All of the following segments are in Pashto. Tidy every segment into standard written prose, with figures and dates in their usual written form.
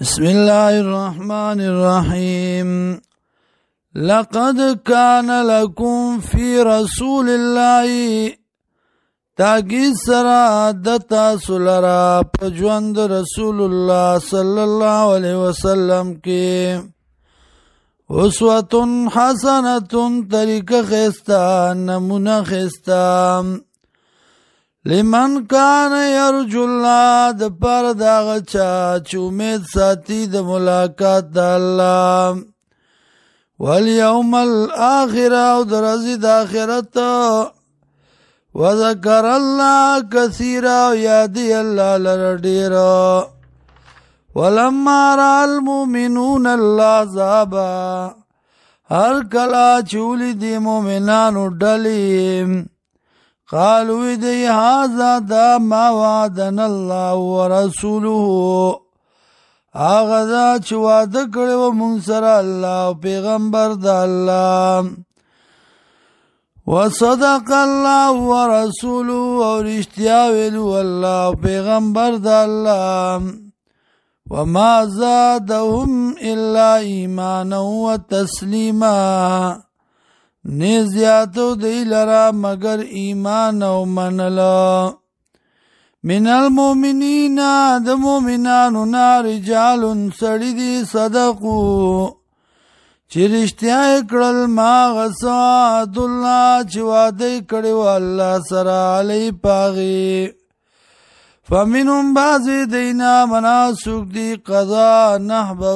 بسم الله الرحمن الرحيم. لقد كان لكم في رسول الله تاکید سرا دتا سلرا پجوند رسول الله صلی الله علیه وسلم کی اسوة حسنة طریقہ خیستا نمونہ خیستا لمن کان یرجو اللہ د پر داغ چا چ امید ساتی د ملاقات د الله والیوم الاخر او درزی د آخرت وذکر الله کثیرا یادی الله لرډیر ولما را المؤمنون العذاب هر کلا چولی دی مومنانو ډلی قالوا دی هذا دا ما وعدنا الله ورسوله آغا دا چه وعده کړی و مونږ سره الله او پیغمبر د الله وصدق الله ورسوله او رښتیا ویلو الله او پیغمبر د الله وما زادهم الا ایمانا وتسلیما نیزیاتو دی لرا مگر ایمان او منلا من المؤمنین د مؤمنانو نا رجال سړي دي صدقو چې رښتیا کړل ما غساد الله چې وعده کړی و الله سره علی پاغي فمنهم بعض دینا مناسک دی قضا نحبه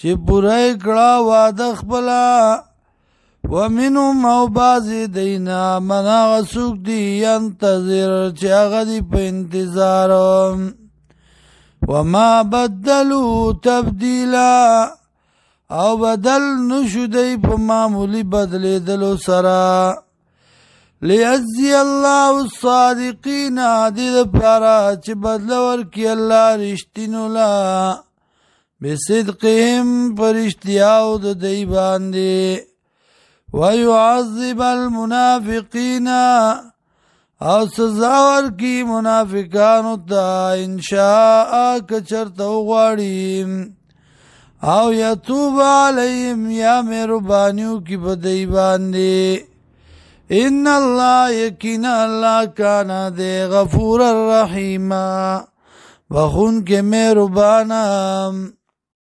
چې پوره کړه وعده خپله ومنهم او بعضی دینا منا غسوک دی ینتظر چه اغا دی پا انتظار وما بدلو تبدیلا او بدل نشو دی پا معمولی بدلی دلو سرا لیجزی اللہ الصادقین دی دا پارا چه بدلور کی اللہ رشتینو لا بصدقهم پرشتیاو دا دی باندی ويعذب المنافقين او سزاور کی منافقانو تا انشاء کچرت غواړي او یتوب علیهم یا مهربانیو کی بدی باندې ان الله یقینا الله کان دے غفور الرحیم بخون کے مهربانا